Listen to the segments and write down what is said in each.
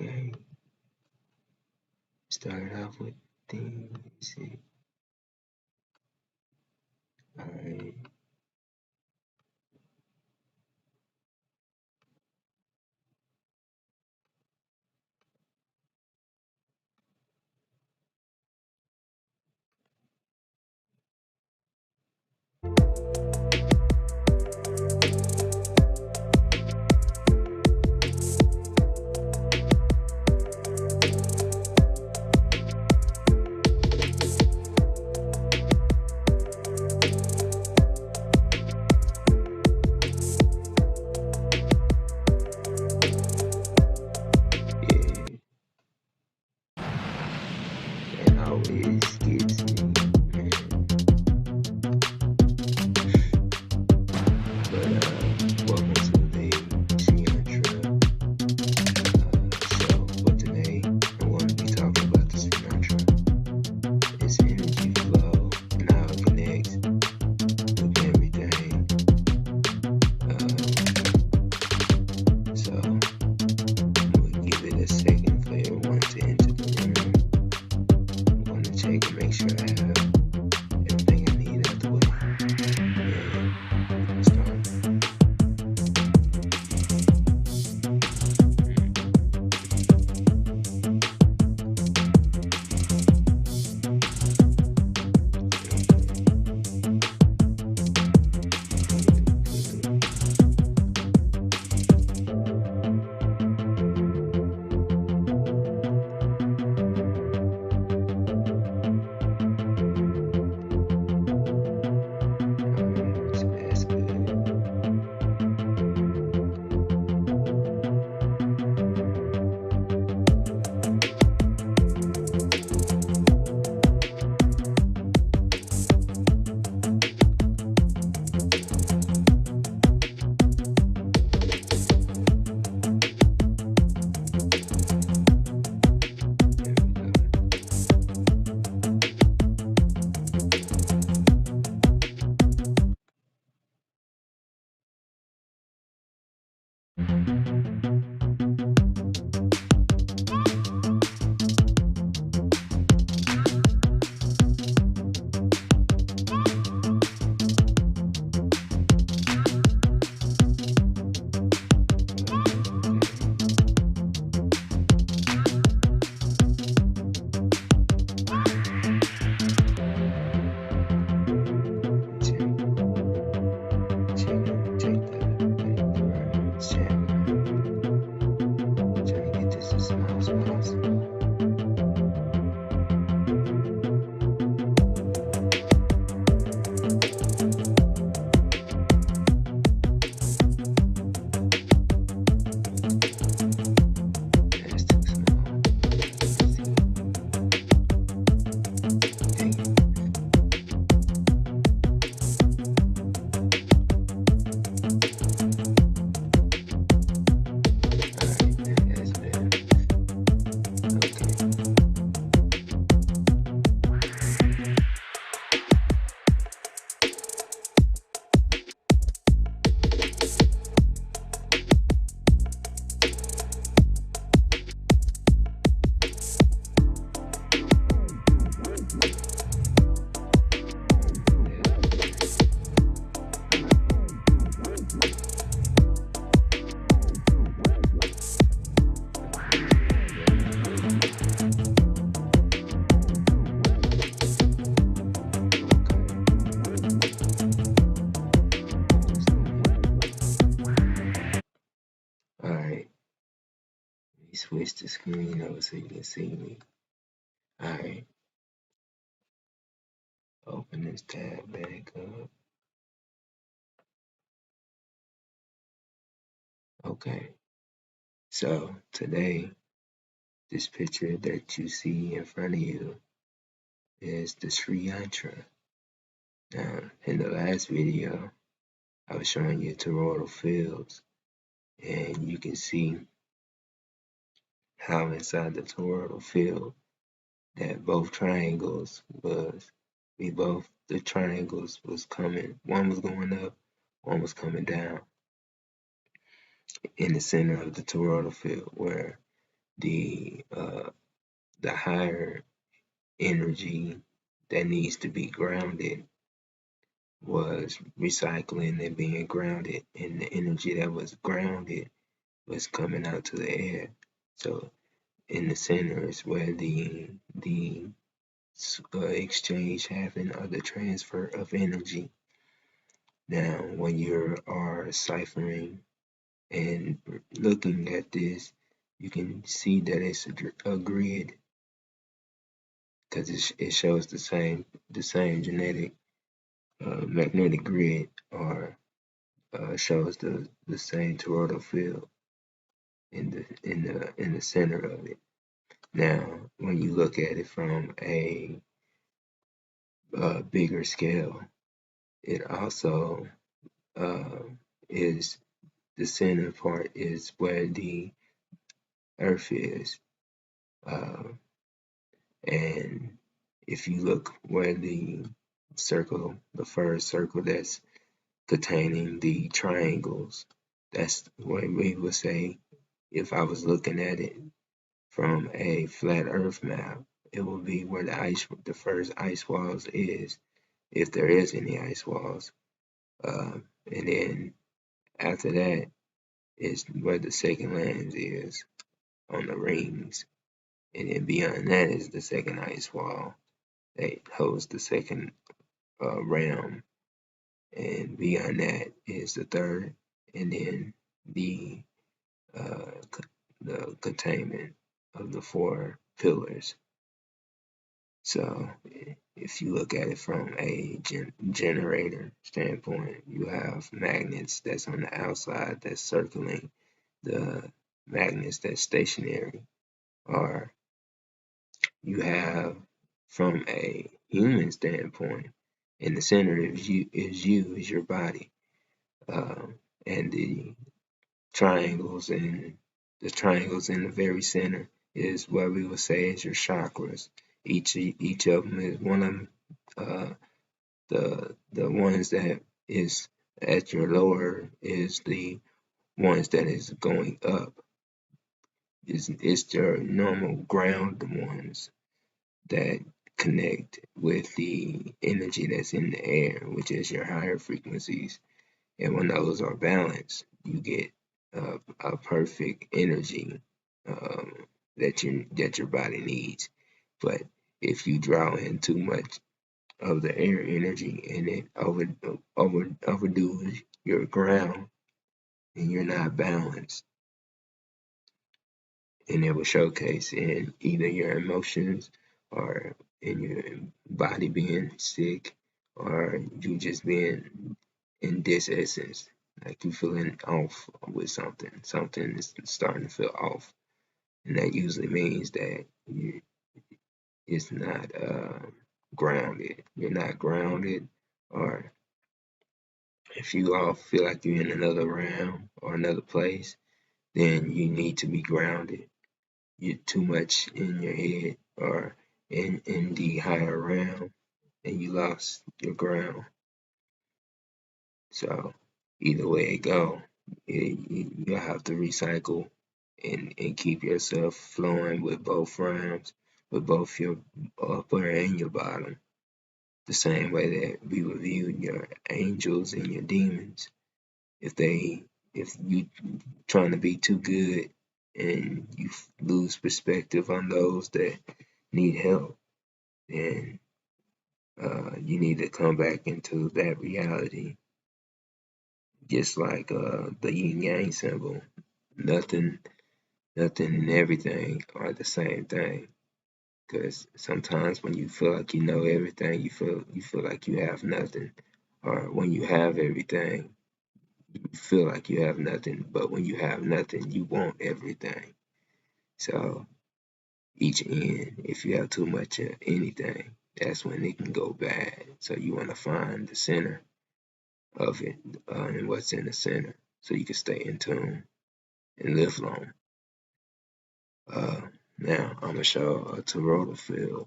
Okay, start off with things. Let's see. Alright. Yeah, that always gets me, man. But welcome to the Yantra. So for today, I want to be talking about the Yantra. Its energy flow and how it connects with everything. So I'm gonna give it a second for everyone to enter the room. I'm gonna check and make sure I have everything I need out the way. And start. That's good. There we go. Alright, let me switch the screen over so you can see me. Alright, open this tab back up. Okay, so today, this picture that you see in front of you is the Sri Yantra. Now, in the last video, I was showing you toroidal fields, and you can see how inside the toroidal field that both triangles was, the triangles was coming, one was going up, one was coming down in the center of the toroidal field, where the higher energy that needs to be grounded was recycling and being grounded, and the energy that was grounded was coming out to the air. So in the center is where the exchange happened, or the transfer of energy. Now, when you are ciphering and looking at this, you can see that it's a grid, because it shows the same genetic magnetic grid, or shows the same toroidal field in the center of it. Now, when you look at it from a bigger scale, it also is the center part is where the Earth is, uh, and if you look where the first circle that's containing the triangles, that's what we would say. If I was looking at it from a flat Earth map, it would be where the first ice walls is, if there is any ice walls. And then after that is where the second lands is on the rings. And then beyond that is the second ice wall that holds the second realm. And beyond that is the third. And then the uh, the containment of the four pillars. So if you look at it from a generator standpoint, you have magnets that's on the outside that's circling the magnets that's stationary. Or you have, from a human standpoint, in the center is your body, and the triangles in the very center is what we would say is your chakras. Each of them is one of them. The ones that is at your lower is the ones that is going up. It's your normal ground ones that connect with the energy that's in the air, which is your higher frequencies. And when those are balanced, you get a perfect energy that your body needs. But if you draw in too much of the air energy and it overdoes your ground, and you're not balanced, and it will showcase in either your emotions, or in your body being sick, or you just being in this essence, like you feeling off with something is starting to feel off, and that usually means that it's not grounded. You're not grounded, or if you all feel like you're in another realm or another place, then you need to be grounded. You're too much in your head, or in the higher realm, and you lost your ground. So either way it go, you have to recycle and keep yourself flowing with both realms, with both your upper and your bottom. The same way that we reviewed your angels and your demons. If you trying to be too good and you lose perspective on those that need help, then you need to come back into that reality. Just like the yin yang symbol, nothing, nothing and everything are the same thing. Because sometimes when you feel like you know everything, you feel like you have nothing. Or when you have everything, you feel like you have nothing. But when you have nothing, you want everything. So each end, if you have too much of anything, that's when it can go bad. So you want to find the center of it, and what's in the center, so you can stay in tune and live long. Uh, Now I'm gonna show a toroidal field.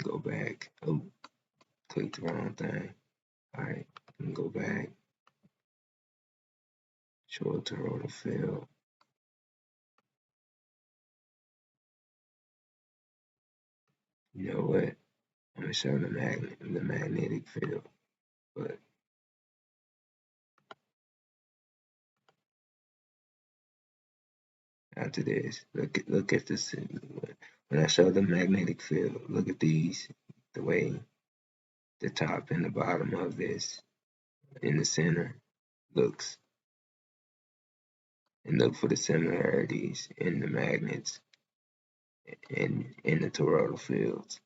Go back. Oh, clicked the wrong thing. All right, go back. Show a toroidal field. You know what? I'm gonna show the magnetic field, but after this, look at this. When I show the magnetic field, look at these, the way the top and the bottom of this in the center looks, and look for the similarities in the magnets and in the toroidal fields.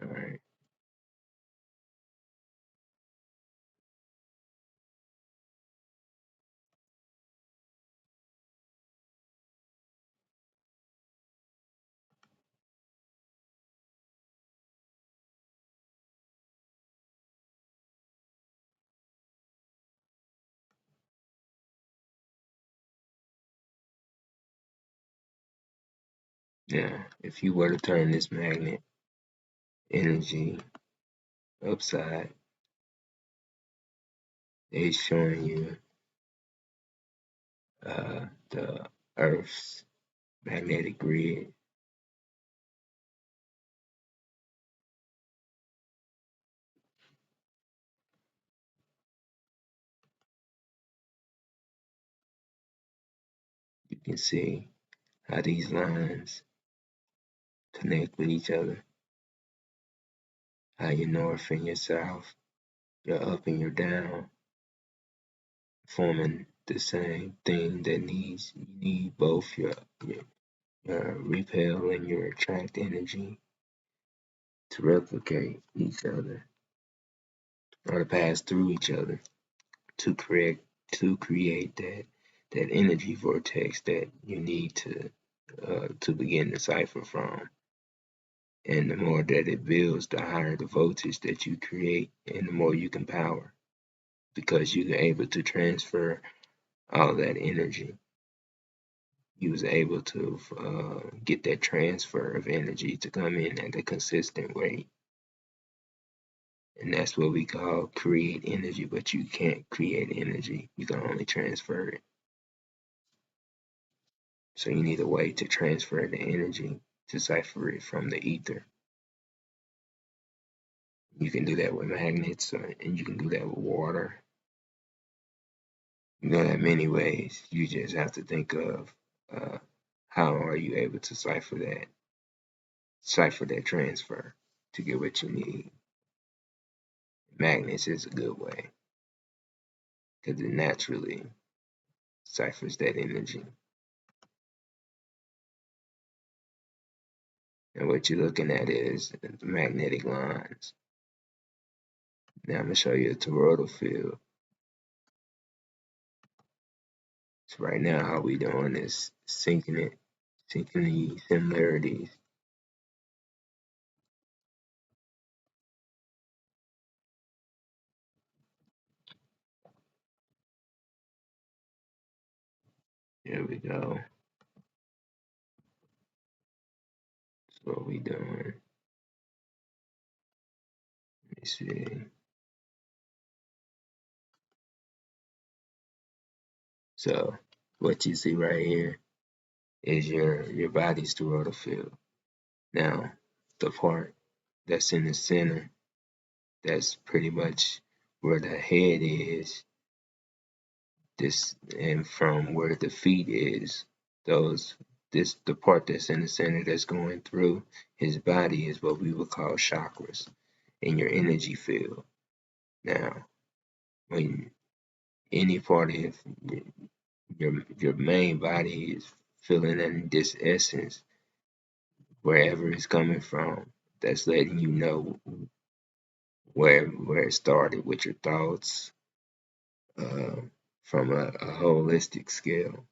All right. Now, if you were to turn this magnet energy upside, it's showing you the Earth's magnetic grid. You can see how these lines connect with each other, how your north and your south, your up and your down, forming the same thing that you need both your repel and your attract energy to replicate each other or to pass through each other to create that energy vortex that you need to begin to cipher from. And the more that it builds, the higher the voltage that you create, and the more you can power because you're able to transfer all that energy. You was able to get that transfer of energy to come in at a consistent rate. And that's what we call create energy, but you can't create energy. You can only transfer it. So you need a way to transfer the energy to cipher it from the ether. You can do that with magnets, and you can do that with water. You know that many ways. You just have to think of how are you able to cipher that transfer to get what you need. Magnets is a good way because it naturally ciphers that energy. And what you're looking at is the magnetic lines. Now I'm going to show you a toroidal field. So right now how we doing is syncing the similarities. Here we go. That's what we doing. Let me see. So what you see right here is your body's toroidal field. Now the part that's in the center, that's pretty much where the head is. This and from where the feet is, the part that's in the center that's going through his body is what we would call chakras in your energy field. Now, when any part of your main body is feeling in this essence, wherever it's coming from, that's letting you know where it started with your thoughts, uh, from a holistic scale.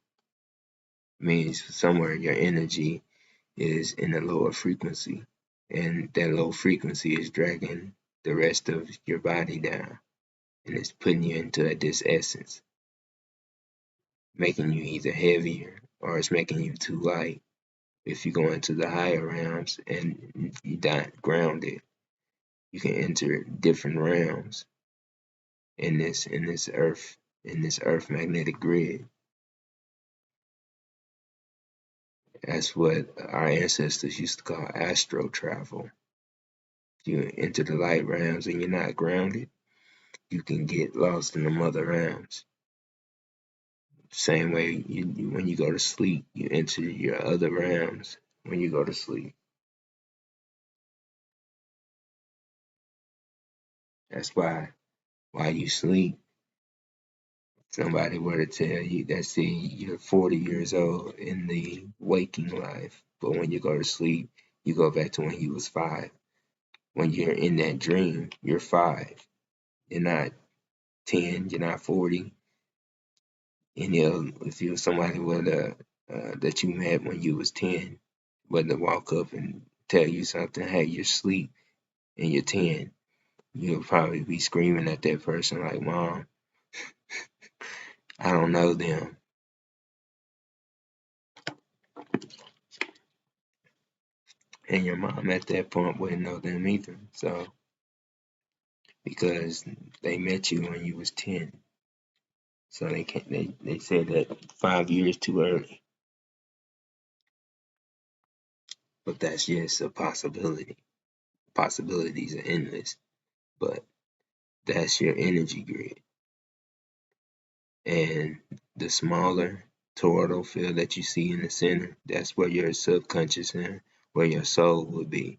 Means somewhere your energy is in a lower frequency, and that low frequency is dragging the rest of your body down, and it's putting you into this essence, making you either heavier or it's making you too light. If you go into the higher realms and you're not grounded, You can enter different realms in this earth magnetic grid. That's what our ancestors used to call astro travel. You enter the light realms and you're not grounded, you can get lost in the other realms. Same way when you go to sleep, you enter your other realms when you go to sleep. That's why while you sleep, somebody were to tell you that say you're 40 years old in the waking life, but when you go to sleep, you go back to when you was 5. When you're in that dream, you're 5. You're not 10, you're not 40. And if you're somebody that you met when you was 10, but to walk up and tell you something, hey, you're asleep and you're 10, you'll probably be screaming at that person like, Mom, I don't know them. And your mom at that point wouldn't know them either. So, because they met you when you was 10. So they said that 5 years too early. But that's just a possibility. Possibilities are endless. But that's your energy grid. And the smaller toroidal field that you see in the center, that's where your subconscious and where your soul would be.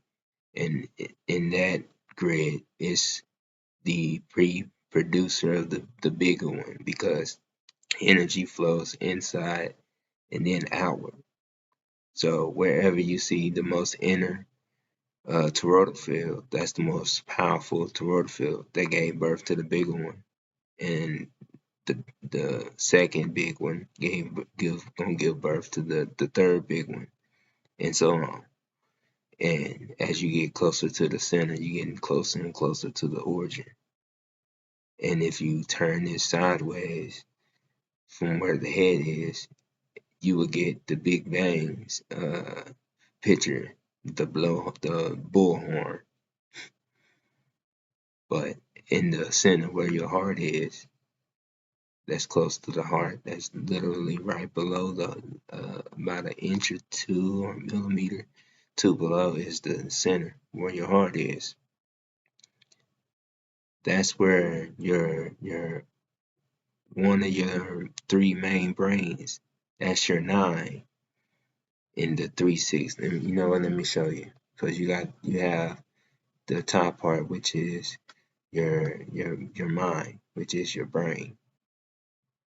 And in that grid is the pre-producer of the bigger one, because energy flows inside and then outward. So wherever you see the most inner toroidal field, that's the most powerful toroidal field that gave birth to the bigger one. And the second big one gonna give birth to the third big one, and so on. And as you get closer to the center, you're getting closer and closer to the origin. And if you turn this sideways from where the head is, you will get the Big Bang's picture, the bullhorn. But in the center where your heart is, that's close to the heart, that's literally right below about an inch or 2 or millimeter, 2 below is the center where your heart is. That's where your one of your 3 main brains, that's your 9 in the 3-6. And you know what? Let me show you, because you have the top part, which is your mind, which is your brain.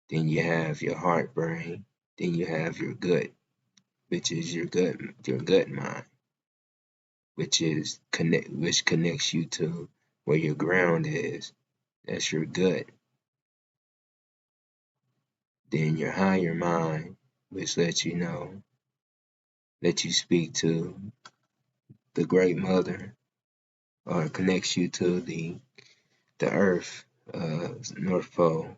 Then you have your heart brain. Then you have your gut, which is your gut mind, which connects you to where your ground is. That's your gut. Then your higher mind, which lets you speak to the great mother, or connects you to the earth, North Pole.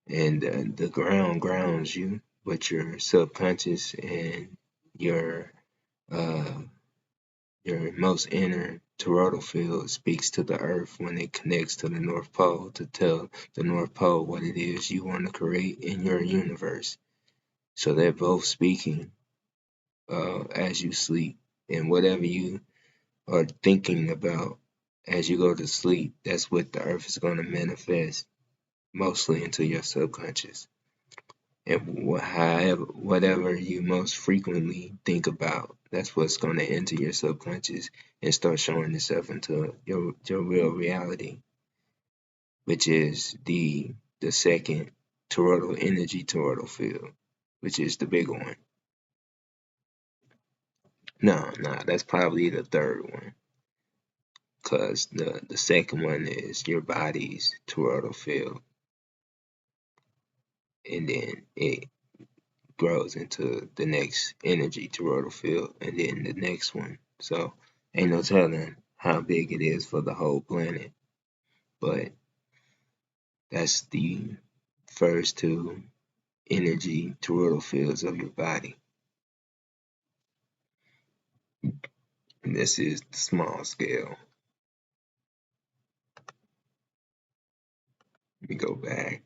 And the ground grounds you, but your subconscious and your uh, most inner toroidal field speaks to the earth when it connects to the North Pole, to tell the North Pole what it is you want to create in your universe. So they're both speaking as you sleep, and whatever you are thinking about as you go to sleep, that's what the earth is going to manifest mostly into your subconscious. And whatever you most frequently think about, that's what's going to enter your subconscious and start showing itself into your real reality, which is the second toroidal field, which is the bigger one. No, that's probably the third one, because the second one is your body's toroidal field, and then it grows into the next energy toroidal field, and then the next one. So ain't no telling how big it is for the whole planet. But that's the first 2 energy toroidal fields of your body. And this is the small scale. Let me go back.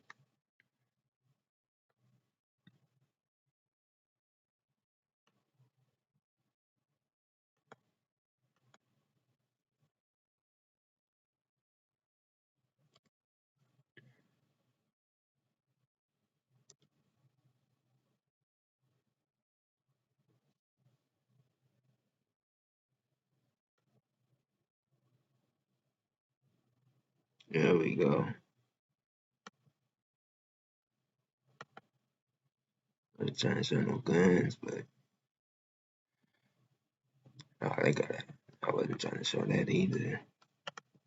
There we go. I was trying to show no guns, but oh, they got it. I wasn't trying to show that either.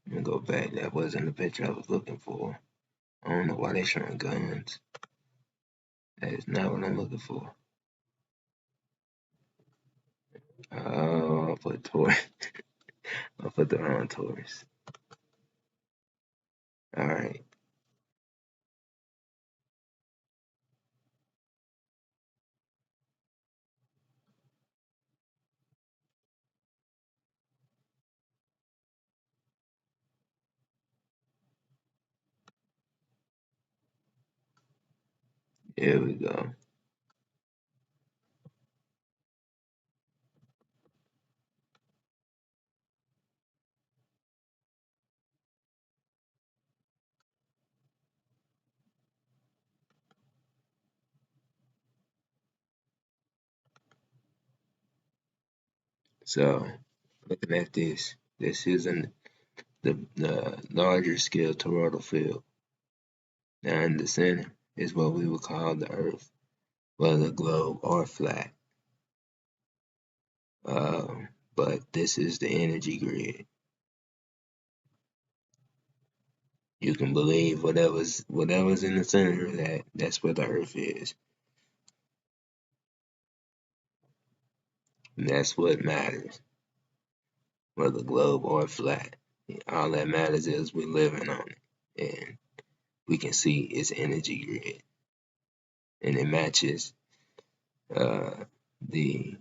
Let me go back. That wasn't the picture I was looking for. I don't know why they're showing guns. That is not what I'm looking for. Oh, I put Taurus. I put the wrong Taurus. Alright, here we go. So, looking at this is the larger scale toroidal field. Now, in the center is what we would call the Earth, whether globe or flat. But this is the energy grid. You can believe whatever's in the center of that, that's where the Earth is. And that's what matters, whether globe or flat. All that matters is we're living on it. And we can see its energy grid. And it matches uh, the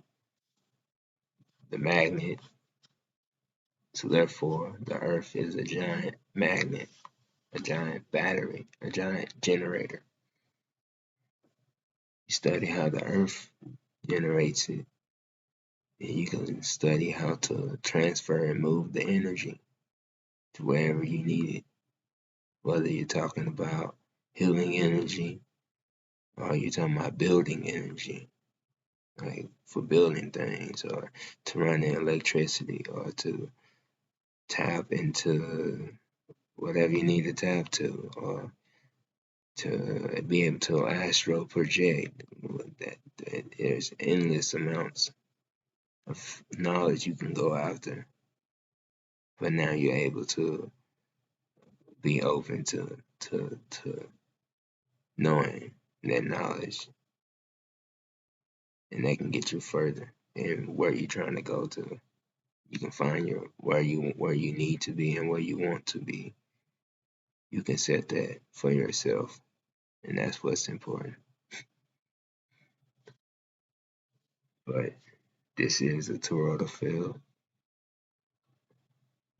magnet. So therefore, the Earth is a giant magnet, a giant battery, a giant generator. You study how the Earth generates it, and you can study how to transfer and move the energy to wherever you need it. Whether you're talking about healing energy or you're talking about building energy, like for building things or to run in electricity or to tap into whatever you need to tap to or to be able to astral project. That there's endless amounts of knowledge you can go after, but now you're able to be open to knowing that knowledge, and that can get you further in where you're trying to go to. You can find your where you need to be and where you want to be. You can set that for yourself, and that's what's important. But this is a toroidal field,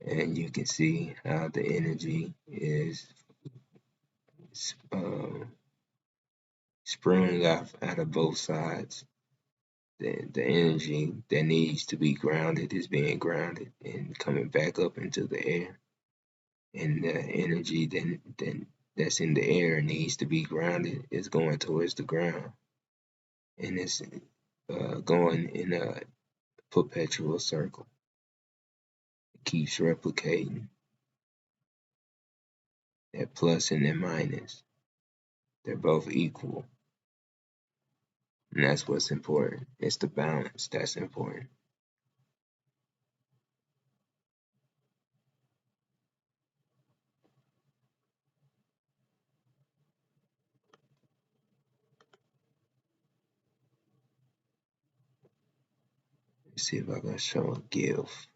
and you can see how the energy is uh, spraying out of both sides. The energy that needs to be grounded is being grounded and coming back up into the air, and the energy that's in the air needs to be grounded is going towards the ground, and it's going in a perpetual circle. It keeps replicating that plus and that minus. They're both equal. And that's what's important. It's the balance that's important. Let's see if I can show a GIF.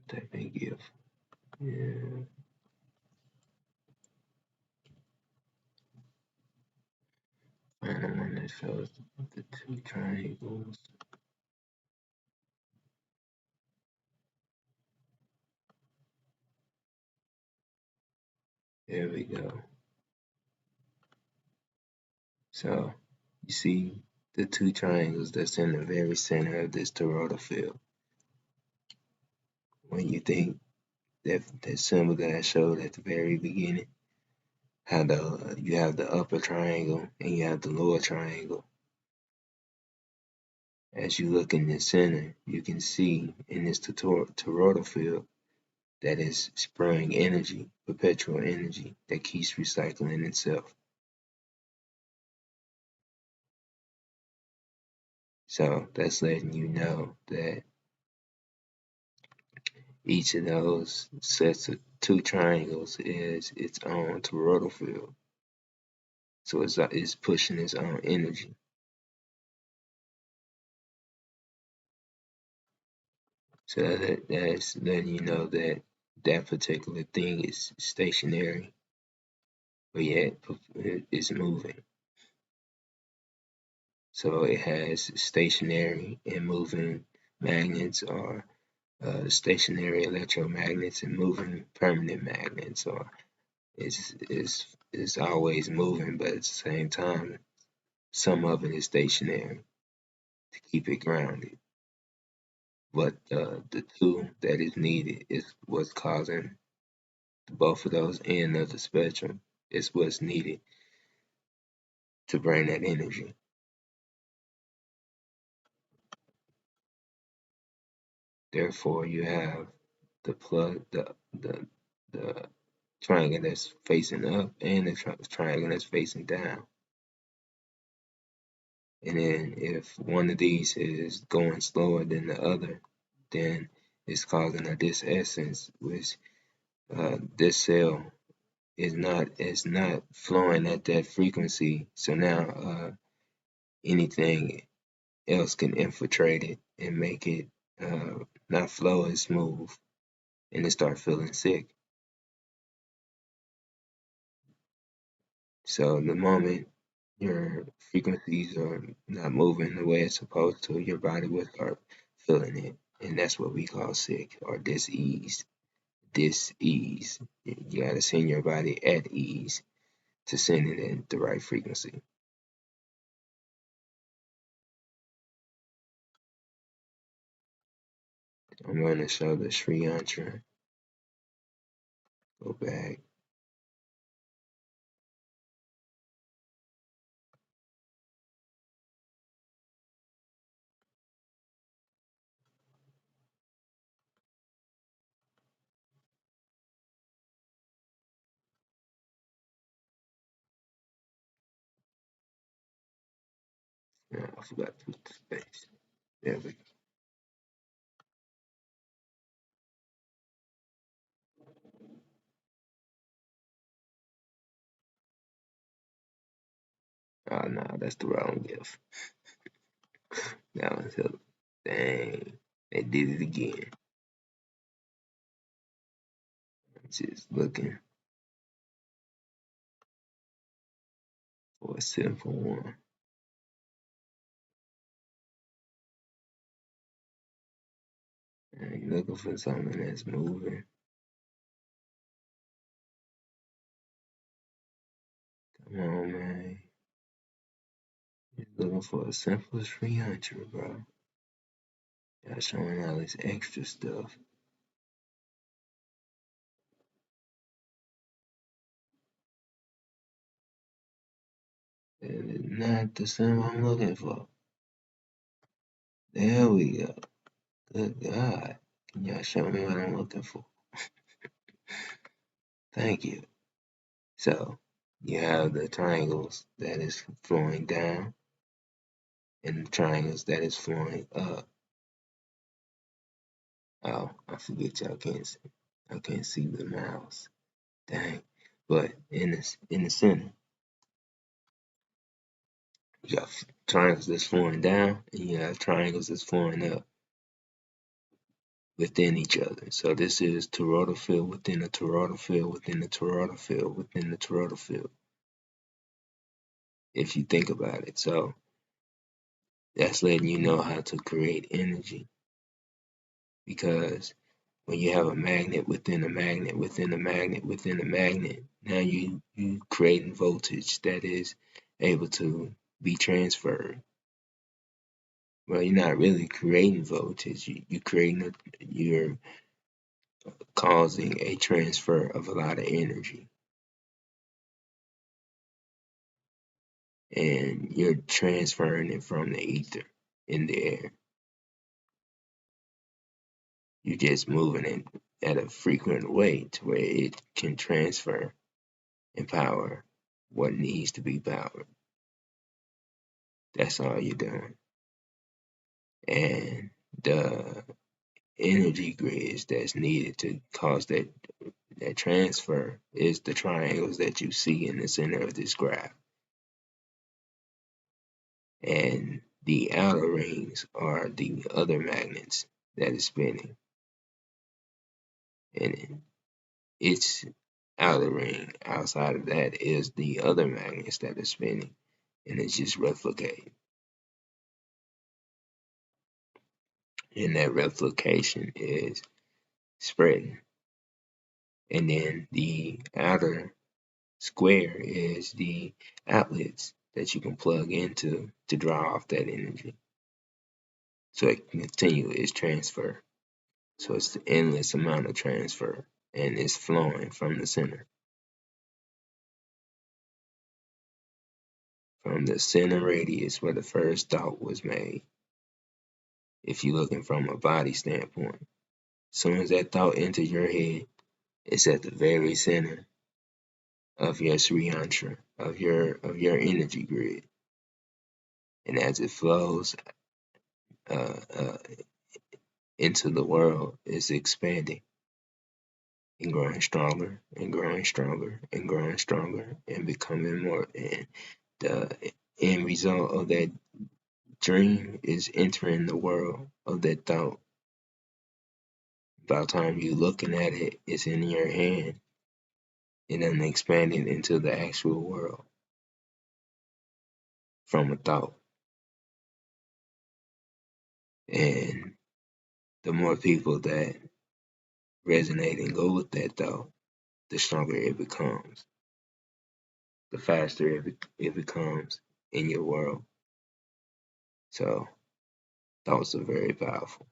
Type in GIF. Yeah. shows the two triangles. There we go. So you see the two triangles that's in the very center of this toroidal field. When you think that symbol that I showed at the very beginning, how you have the upper triangle and you have the lower triangle. As you look in the center, you can see in this toroidal field that is spraying energy, perpetual energy that keeps recycling itself. So that's letting you know that each of those sets of two triangles is its own toroidal field. So it's pushing its own energy. So that's letting you know that that particular thing is stationary, but yet it's moving. So it has stationary and moving magnets, or stationary electromagnets and moving permanent magnets, or it's always moving, but at the same time, some of it is stationary to keep it grounded. But the two that is needed is what's causing both of those ends of the spectrum. Is what's needed to bring that energy. Therefore, you have the the triangle that's facing up and the triangle that's facing down. And then if one of these is going slower than the other, then it's causing a disessence, which this cell is not flowing at that frequency. So now anything else can infiltrate it and make it not flow as smooth, and it start feeling sick. So the moment your frequencies are not moving the way it's supposed to, your body will start feeling it. And that's what we call sick or dis-ease. Dis-ease. You gotta send your body at ease to send it in the right frequency. I'm going to show the Sri Yantra. Go back. No, I forgot to put the space. There we go. Oh no, that's the wrong gift. That one's up. Dang. They did it again. Just looking for a simple one. And you're looking for something that's moving. Come on, man. You're looking for a simple 300, bro. Y'all showing all this extra stuff. That is not the symbol I'm looking for. There we go. Good God. Can y'all show me what I'm looking for? Thank you. So, you have the triangles that is flowing down and the triangles that is flowing up. Oh, I forget y'all can't see. I can't see the mouse. Dang. But in the center, you got triangles that's flowing down and you have triangles that's flowing up within each other. So this is toroidal field within a toroidal field within the toroidal field within the toroidal field. if you think about it. So that's letting you know how to create energy, because when you have a magnet within a magnet within a magnet within a magnet, now you creating voltage that is able to be transferred. Well, you're not really creating voltage. You're causing a transfer of a lot of energy, and you're transferring it from the ether in the air. You're just moving it at a frequent way to where it can transfer and power what needs to be powered. That's all you're doing. And the energy grids that's needed to cause that transfer is the triangles that you see in the center of this graph. And the outer rings are the other magnets that is spinning. And its outer ring outside of that is the other magnets that are spinning. And it's just replicating. And that replication is spreading. And then the outer square is the outlets that you can plug into to draw off that energy. So it can continue its transfer. So it's the endless amount of transfer, and it's flowing from the center. From the center radius where the first thought was made. If you're looking from a body standpoint, as soon as that thought enters your head, it's at the very center of your Sri Yantra, of your energy grid. And as it flows uh, into the world, it's expanding and growing stronger and growing stronger and growing stronger and becoming more. And the end result of that dream is entering the world of that thought. By the time you're looking at it, it's in your hand and then expanding into the actual world from a thought. And the more people that resonate and go with that thought, the stronger it becomes, the faster it becomes in your world. So thoughts are very powerful.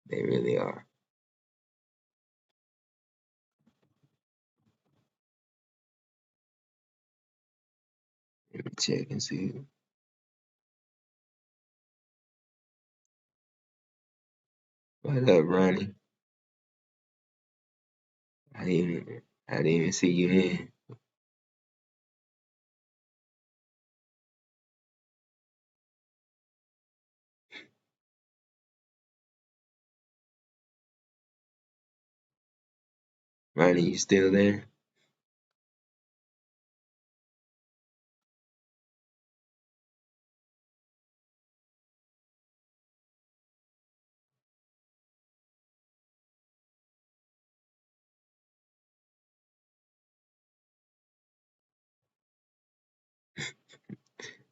They really are. Let me check and see. What up, Ronnie? I didn't even see you in. Ronnie, you still there?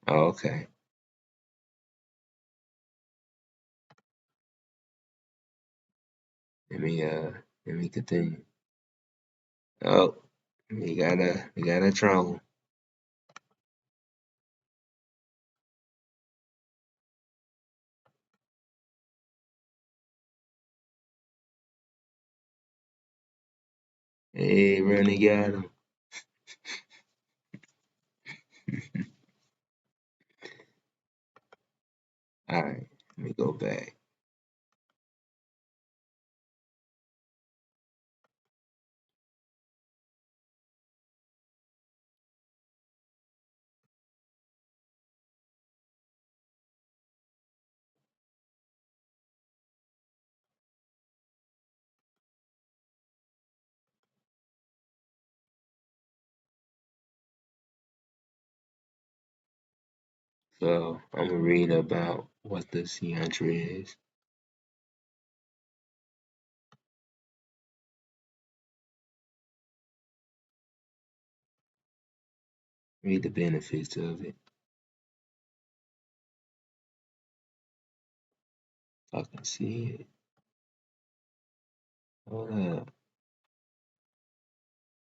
Oh, okay. Let me continue. Oh, we got a troll. Hey, Ronnie got him. All right, let me go back. So I'm gonna read about what the Yantra is. read the benefits of it. I can see it. Hold up.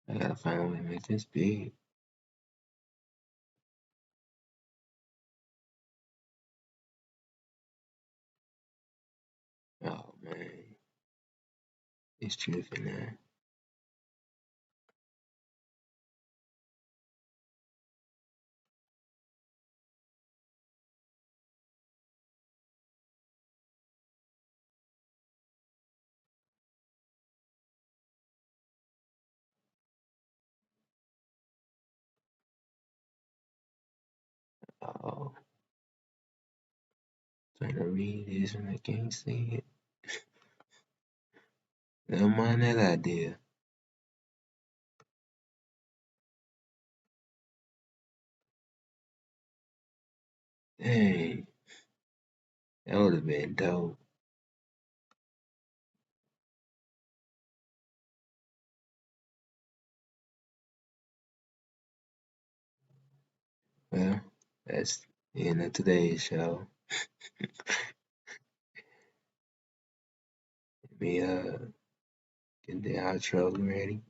I gotta find a way to make this big. Oh man. It's tripping now. Oh, trying to read this and I can't see it. Never mind that idea. Dang, that would have been dope. Well, that's the end of today's show. Let me get the outro ready.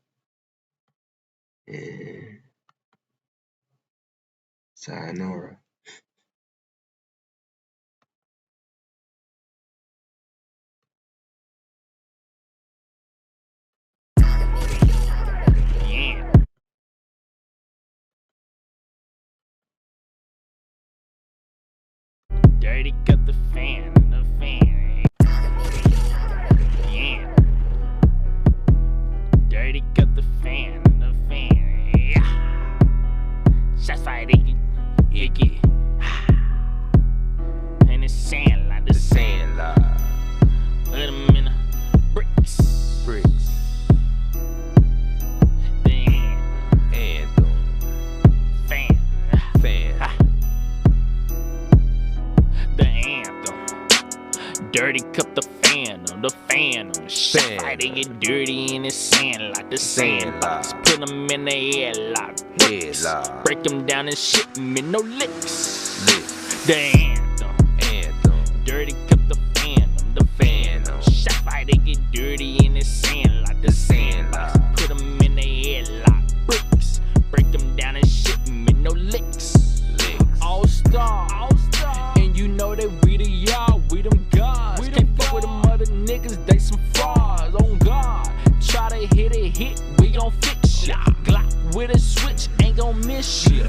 And sayonara. Dirty got the fan, the fan. Yeah. Dirty got the fan, the fan. Yeah. Shots fired, icky. And it's sand like the sand lot. Let them in the bricks. The anthem. Fan. The anthem. Dirty cup the phantom. Shot fight, they get dirty in the sand like the sandbox. Put them in the headlock. Break them down and shit me no licks. The anthem. Dirty cup the phantom. Shot fight, they get dirty in the sand like the sandbox. Put them in the headlock. Bricks. Break them down and shit me no licks. All star. And you know that we the y'all, we them gods. Can't fuck with them other niggas, they some frauds. On God, try to hit a hit, we gon' fix ya. Glock with a switch, ain't gon' miss ya.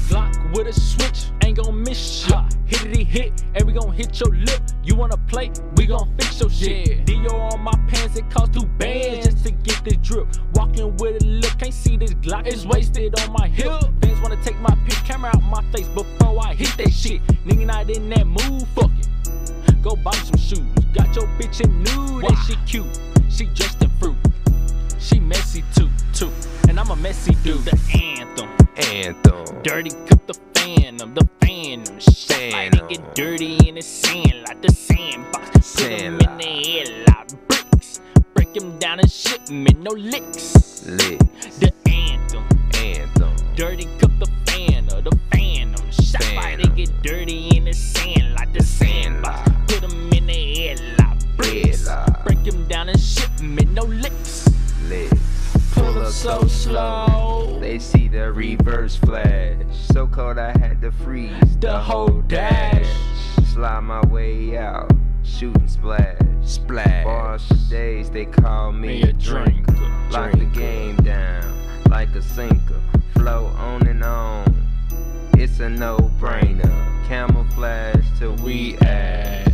Glock with a switch, ain't gon' miss ya. Hit, and we gon' hit your lip. You wanna play, we gon' fix your shit. Dior on my pants, it cost 2 bands just to get this drip. Walking with a lip, can't see this Glock, it's wasted on my hip. Fans wanna take my pic, camera out my face before I hit that shit. Nigga not in that mood, fuck it. Go buy some shoes. Got your bitch in nude, that shit cute. She dressed in fruit. She messy too. And I'm a messy dude. The anthem. Dirty cup the phantom. Shot like they get dirty in the sand like the sandbox. Put them in the headlock. Bricks. Break them down and shit me no licks. The anthem. Dirty cup the phantom. Shot like they get dirty in the sand like the sandbox. Put them in the headlock. Bricks. Break them down and shit me no licks. Pull up so slow, they see the reverse flash. So cold I had to freeze the whole dash. Slide my way out, shooting splash. Bars for days, they call me a drinker. Lock the game down like a sinker. Flow on and on, it's a no-brainer. Camouflage till we ash.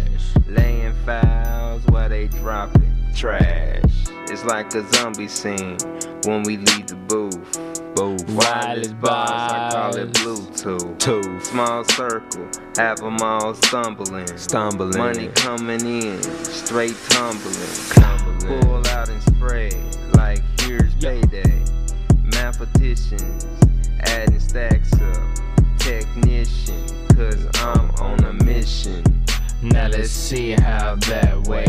Laying fouls while they dropping trash. It's like a zombie scene when we leave the booth. Wireless bars, I call it Bluetooth. Small circle, have them all stumbling. Money coming in, straight tumbling. Pull out and spray, like here's payday. Mathematicians, adding stacks up. Technician, cause I'm on a mission. Now let's see how that way.